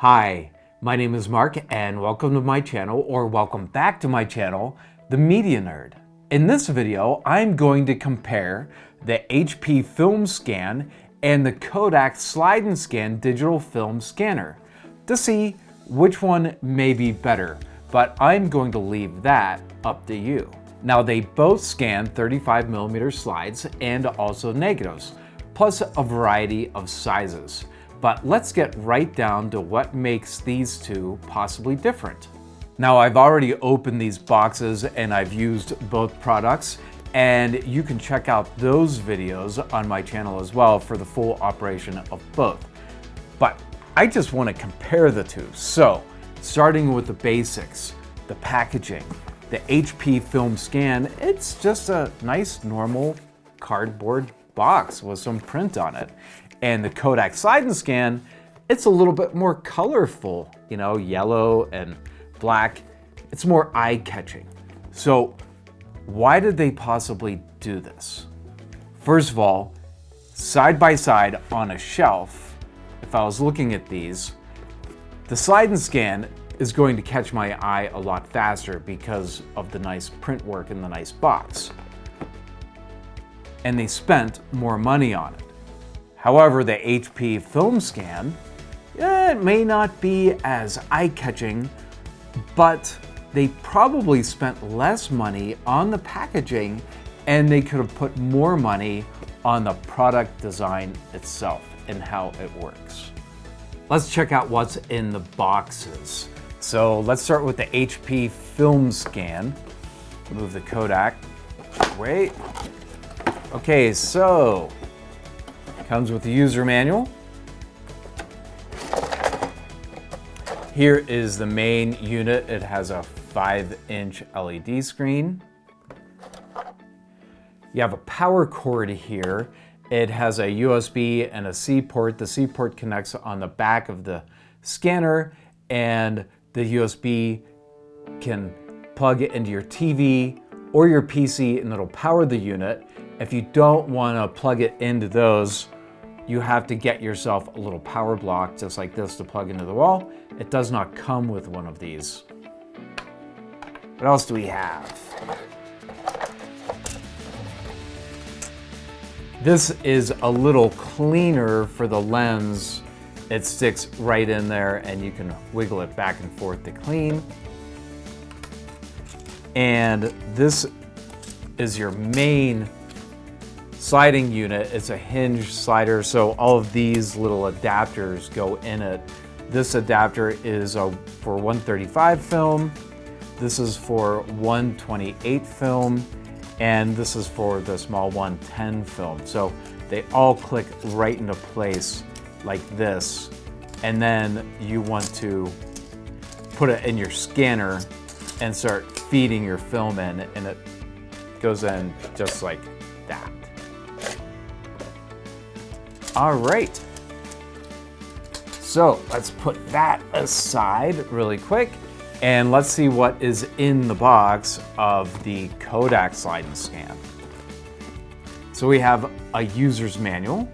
Hi, my name is Mark and welcome to my channel, or welcome back to my channel, The Media Nerd. In this video, I'm going to compare the HP FilmScan and the Kodak Slide N Scan digital film scanner to see which one may be better, but I'm going to leave that up to you. Now, they both scan 35mm slides and also negatives, plus a variety of sizes. But let's get right down to what makes these two possibly different. Now, I've already opened these boxes and I've used both products, and you can check out those videos on my channel as well for the full operation of both. But I just want to compare the two. So, starting with the basics, the packaging, the HP FilmScan, it's just a nice normal cardboard box with some print on it. And the Kodak Slide N Scan, it's a little bit more colorful, you know, yellow and black. It's more eye-catching. So why did they possibly do this? First of all, side by side on a shelf, if I was looking at these, the Slide N Scan is going to catch my eye a lot faster because of the nice print work in the nice box. And they spent more money on it. However, the HP FilmScan, it may not be as eye-catching, but they probably spent less money on the packaging and they could have put more money on the product design itself and how it works. Let's check out what's in the boxes. So let's start with the HP FilmScan. Move the Kodak away. Okay, so comes with the user manual. Here is the main unit. It has a 5-inch LED screen. You have a power cord here. It has a USB and a C port. The C port connects on the back of the scanner, and the USB can plug it into your TV or your PC and it'll power the unit. If you don't want to plug it into those, you have to get yourself a little power block just like this to plug into the wall. It does not come with one of these. What else do we have? This is a little cleaner for the lens. It sticks right in there and you can wiggle it back and forth to clean. And this is your main sliding unit. It's a hinge slider, so all of these little adapters go in it. This adapter is for 135 film, this is for 128 film, and this is for the small 110 film. So they all click right into place like this, and then you want to put it in your scanner and start feeding your film in, and it goes in just like that. All right, so let's put that aside really quick and let's see what is in the box of the Kodak Slide N Scan. So we have a user's manual.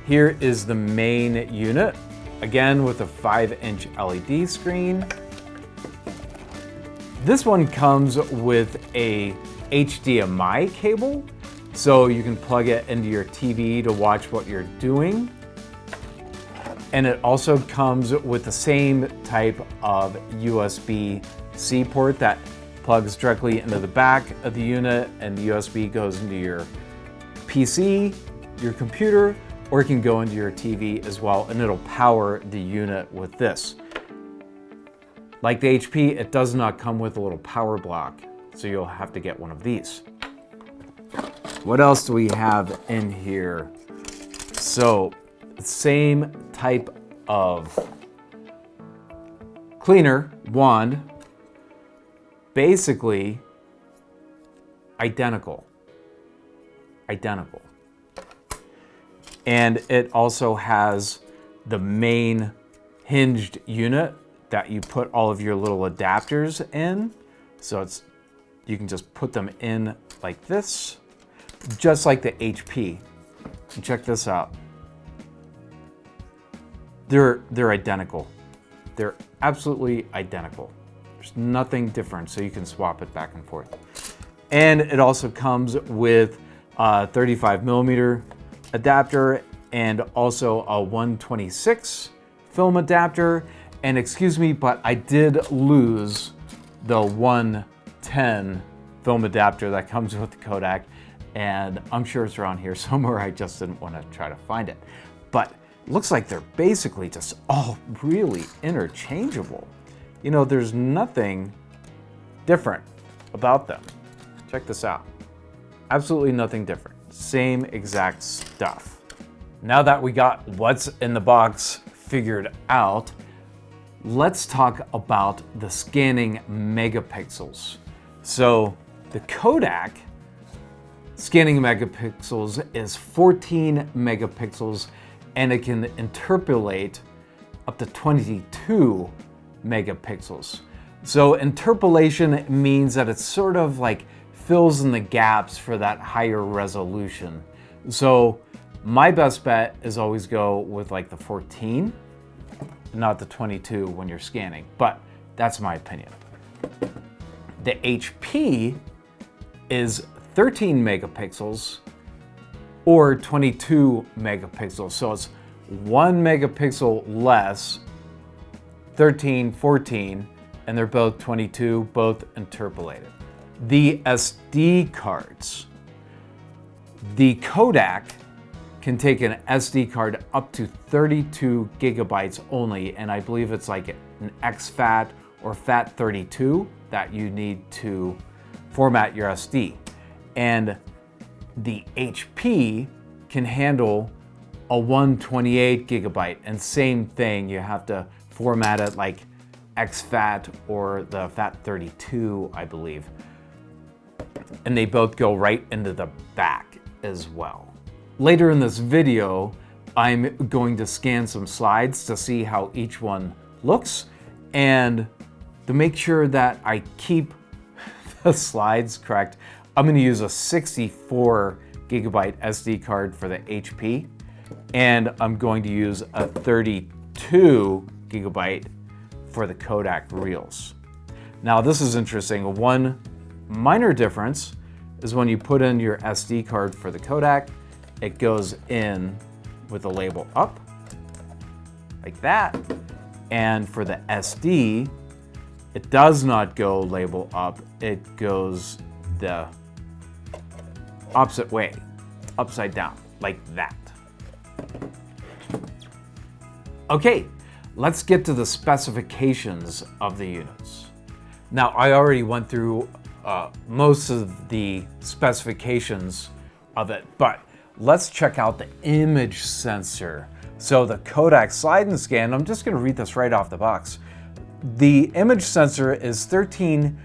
Here is the main unit, again with a 5-inch LED screen. This one comes with a HDMI cable, so you can plug it into your TV to watch what you're doing. And it also comes with the same type of USB-C port that plugs directly into the back of the unit, and the USB goes into your PC, your computer, or it can go into your TV as well, and it'll power the unit with this. Like the HP, it does not come with a little power block, so you'll have to get one of these. What else do we have in here? So, same type of cleaner, wand, basically identical. And it also has the main hinged unit that you put all of your little adapters in. So you can just put them in like this, just like the HP. And check this out. they're identical. They're absolutely identical. There's nothing different, so you can swap it back and forth. And it also comes with a 35mm adapter and also a 126 film adapter. And excuse me, but I did lose the 110 film adapter that comes with the Kodak, and I'm sure it's around here somewhere. I just didn't want to try to find it. But it looks like they're basically just all really interchangeable. You know, there's nothing different about them. Check this out. Absolutely nothing different. Same exact stuff. Now that we got what's in the box figured out, let's talk about the scanning megapixels. So the Kodak scanning megapixels is 14 megapixels, and it can interpolate up to 22 megapixels. So interpolation means that it's sort of like fills in the gaps for that higher resolution. So my best bet is always go with like the 14, not the 22 when you're scanning, but that's my opinion. The HP is 13 megapixels or 22 megapixels. So it's 1 megapixel less, 13, 14, and they're both 22, both interpolated. The SD cards. The Kodak can take an SD card up to 32 gigabytes only, and I believe it's like an exFAT or FAT32 that you need to format your SD. And the HP can handle a 128 gigabyte, and same thing, you have to format it like exFAT or the FAT32, I believe. And they both go right into the back as well. Later in this video, I'm going to scan some slides to see how each one looks, and to make sure that I keep the slides correct, I'm going to use a 64 gigabyte SD card for the HP, and I'm going to use a 32 gigabyte for the Kodak reels. Now this is interesting. One minor difference is when you put in your SD card for the Kodak, it goes in with the label up, like that. And for the SD, it does not go label up, it goes the opposite way, upside down, like that. Okay, let's get to the specifications of the units. Now, I already went through most of the specifications of it, but let's check out the image sensor. So the Kodak Slide N Scan, I'm just going to read this right off the box. The image sensor is 13.0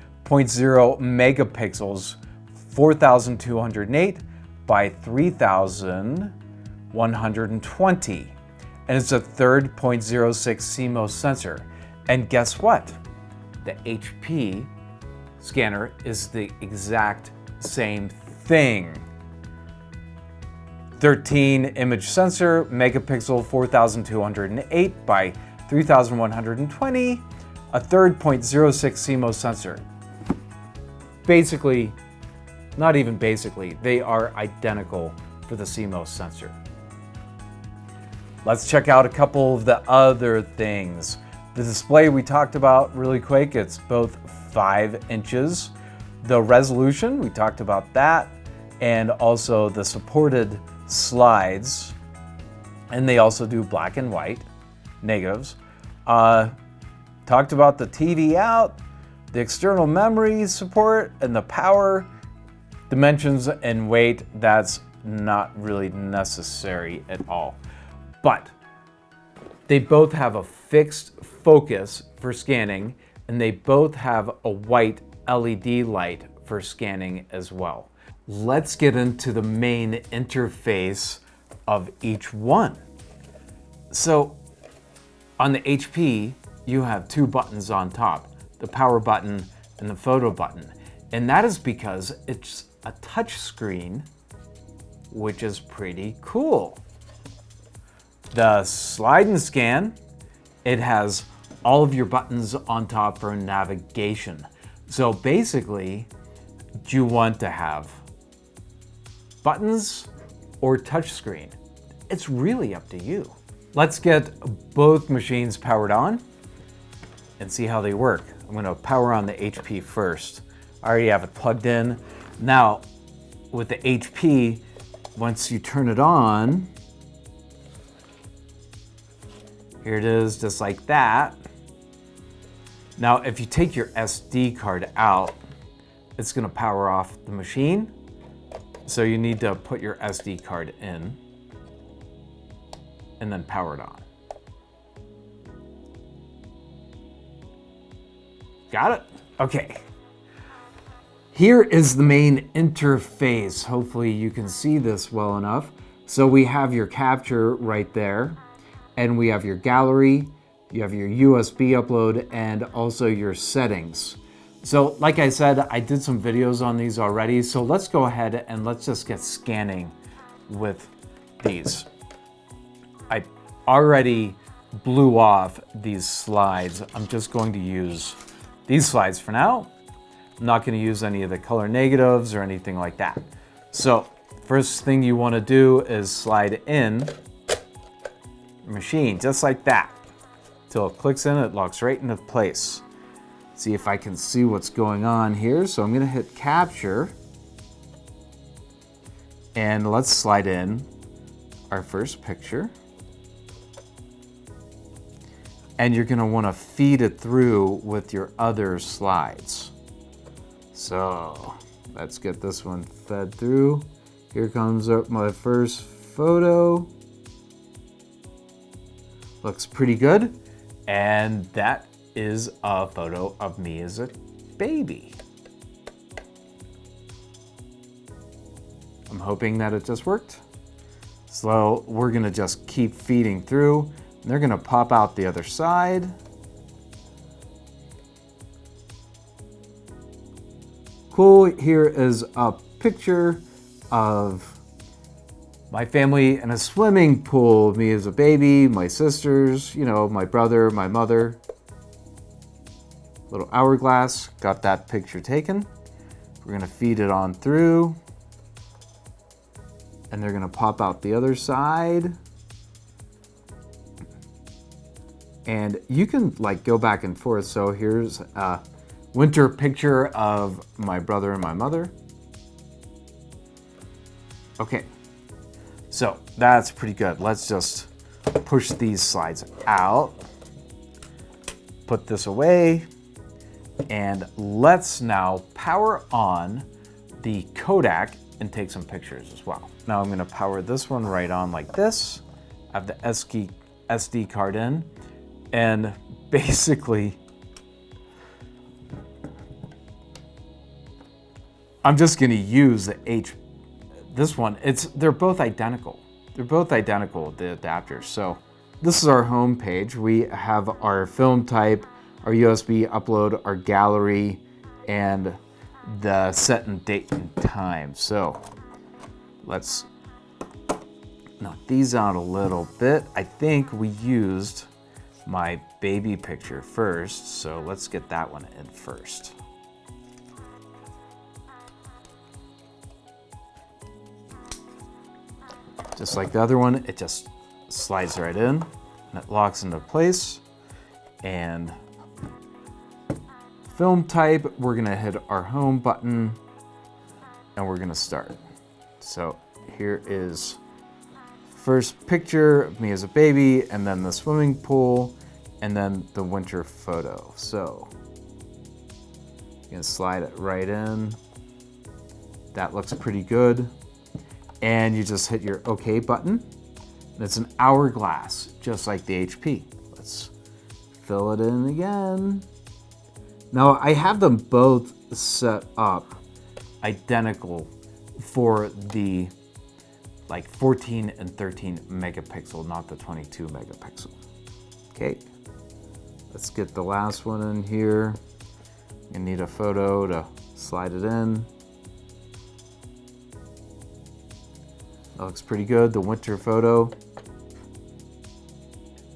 megapixels, 4,208 by 3,120. And it's a 3.06 CMOS sensor. And guess what? The HP scanner is the exact same thing. 13 image sensor, megapixel 4,208 by 3,120, a 3.06 CMOS sensor. Basically, not even basically, they are identical for the CMOS sensor. Let's check out a couple of the other things. The display we talked about really quick, it's both 5 inches. The resolution, we talked about that, and also the supported slides, and they also do black and white negatives. Talked about the TV out, the external memory support, and the power. Dimensions and weight, that's not really necessary at all. But they both have a fixed focus for scanning, and they both have a white LED light for scanning as well. Let's get into the main interface of each one. So on the HP, you have 2 buttons on top, the power button and the photo button. And that is because it's a touch screen, which is pretty cool. The Slide N Scan it has all of your buttons on top for navigation. So basically, do you want to have buttons or touchscreen? It's really up to you. Let's get both machines powered on and see how they work. I'm gonna power on the HP first. I already have it plugged in. Now, with the HP, once you turn it on, here it is, just like that. Now, if you take your SD card out, it's gonna power off the machine. So you need to put your SD card in and then power it on. Got it? Okay. Here is the main interface. Hopefully you can see this well enough. So we have your capture right there, and we have your gallery, you have your USB upload, and also your settings. So like I said, I did some videos on these already, so let's go ahead and let's just get scanning with these. I already blew off these slides. I'm just going to use these slides for now. I'm not going to use any of the color negatives or anything like that. So first thing you want to do is slide in your machine, just like that. Until it clicks in, it locks right into place. See if I can see what's going on here. So I'm going to hit capture. And let's slide in our first picture. And you're going to want to feed it through with your other slides. So let's get this one fed through. Here comes up my first photo. Looks pretty good. And that is a photo of me as a baby. I'm hoping that it just worked. So we're gonna just keep feeding through. And they're gonna pop out the other side. Cool, here is a picture of my family in a swimming pool, me as a baby, my sisters, you know, my brother, my mother. Little hourglass, got that picture taken. We're gonna feed it on through. And they're gonna pop out the other side. And you can like go back and forth. So here's a winter picture of my brother and my mother. Okay, so that's pretty good. Let's just push these slides out, put this away, and let's now power on the Kodak and take some pictures as well. Now I'm gonna power this one right on like this. I have the SD card in, and basically, I'm just gonna use this one. They're both identical. They're both identical, the adapters. So this is our home page. We have our film type, our USB upload, our gallery, and the set and date and time. So let's knock these out a little bit. I think we used my baby picture first, so let's get that one in first. Just like the other one, it just slides right in and it locks into place. And film type, we're gonna hit our home button and we're gonna start. So here is first picture of me as a baby, and then the swimming pool, and then the winter photo. So you can slide it right in. That looks pretty good. And you just hit your OK button. And it's an hourglass, just like the HP. Let's fill it in again. Now I have them both set up identical for the like 14 and 13 megapixel, not the 22 megapixel. Okay, let's get the last one in here. You need a photo to slide it in. That looks pretty good, the winter photo.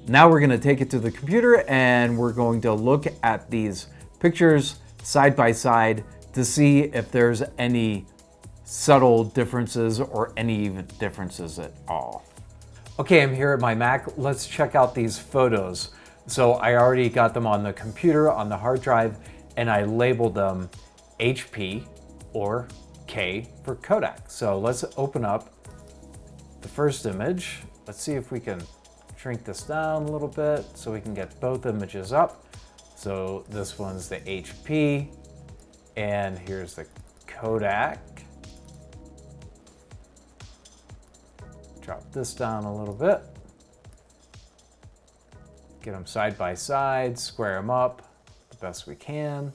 Now we're gonna take it to the computer and we're going to look at these pictures side by side to see if there's any subtle differences or any even differences at all. Okay, I'm here at my Mac. Let's check out these photos. So I already got them on the computer, on the hard drive, and I labeled them HP or K for Kodak. So let's open up the first image. Let's see if we can shrink this down a little bit so we can get both images up. So this one's the HP, and here's the Kodak. Drop this down a little bit. Get them side by side, square them up the best we can.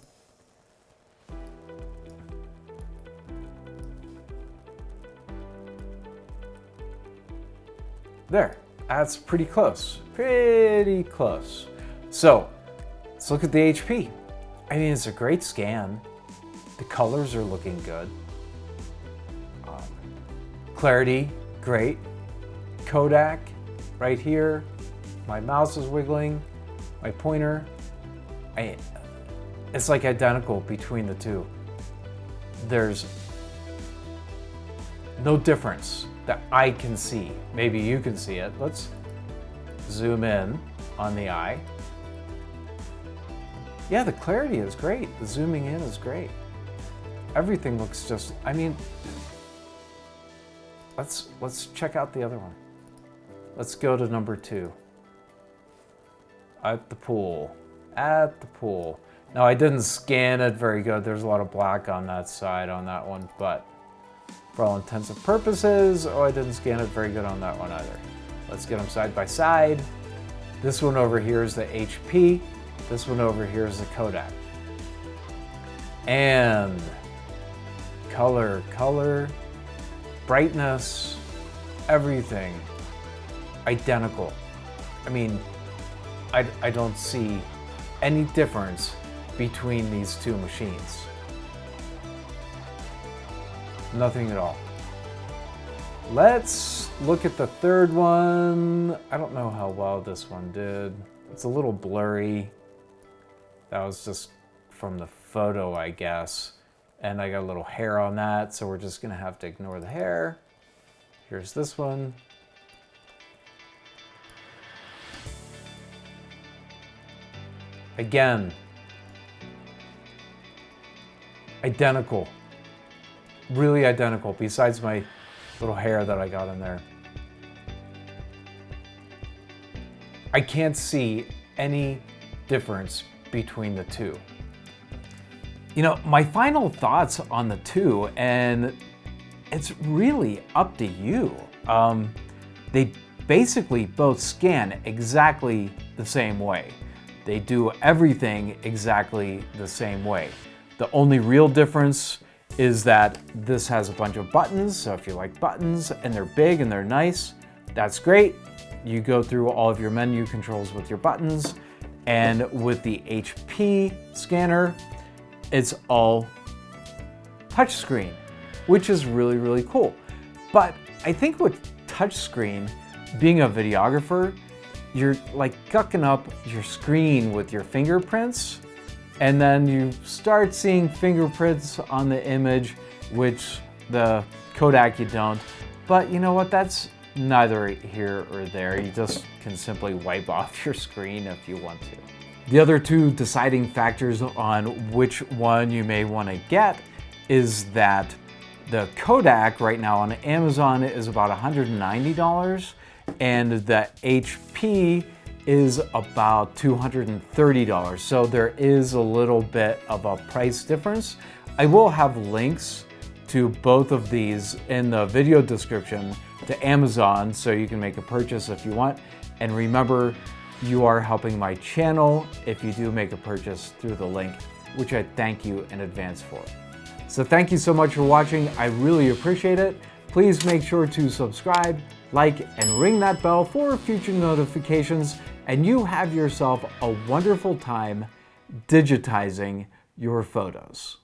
There, that's pretty close, pretty close. So let's look at the HP. I mean, it's a great scan. The colors are looking good. Clarity, great. Kodak, right here. My mouse is wiggling, my pointer. It's like identical between the two. There's no difference that I can see. Maybe you can see it. Let's zoom in on the eye. Yeah, the clarity is great. The zooming in is great. Everything looks just, I mean, let's check out the other one. Let's go to number 2. At the pool, at the pool. Now I didn't scan it very good. There's a lot of black on that side on that one, but for all intents and purposes, I didn't scan it very good on that one either. Let's get them side by side. This one over here is the HP. This one over here is the Kodak. And color, brightness, everything identical. I mean, I don't see any difference between these two machines. Nothing at all. Let's look at the third one. I don't know how well this one did. It's a little blurry. That was just from the photo, I guess. And I got a little hair on that, so we're just gonna have to ignore the hair. Here's this one. Again, identical, really identical, besides my little hair that I got in there. I can't see any difference between the two. You know, my final thoughts on the two, and it's really up to you. They basically both scan exactly the same way. They do everything exactly the same way. The only real difference is that this has a bunch of buttons, so if you like buttons and they're big and they're nice, that's great. You go through all of your menu controls with your buttons, and with the HP scanner, it's all touchscreen, which is really, really cool. But I think with touchscreen, being a videographer, you're like gucking up your screen with your fingerprints, and then you start seeing fingerprints on the image, which the Kodak you don't. But you know what, that's neither here or there. You just can simply wipe off your screen if you want to. The other two deciding factors on which one you may want to get is that the Kodak right now on Amazon is about $190, and the HP is about $230. So there is a little bit of a price difference. I will have links to both of these in the video description to Amazon, so you can make a purchase if you want. And remember, you are helping my channel if you do make a purchase through the link, which I thank you in advance for. So thank you so much for watching. I really appreciate it. Please make sure to subscribe, like, and ring that bell for future notifications, and you have yourself a wonderful time digitizing your photos.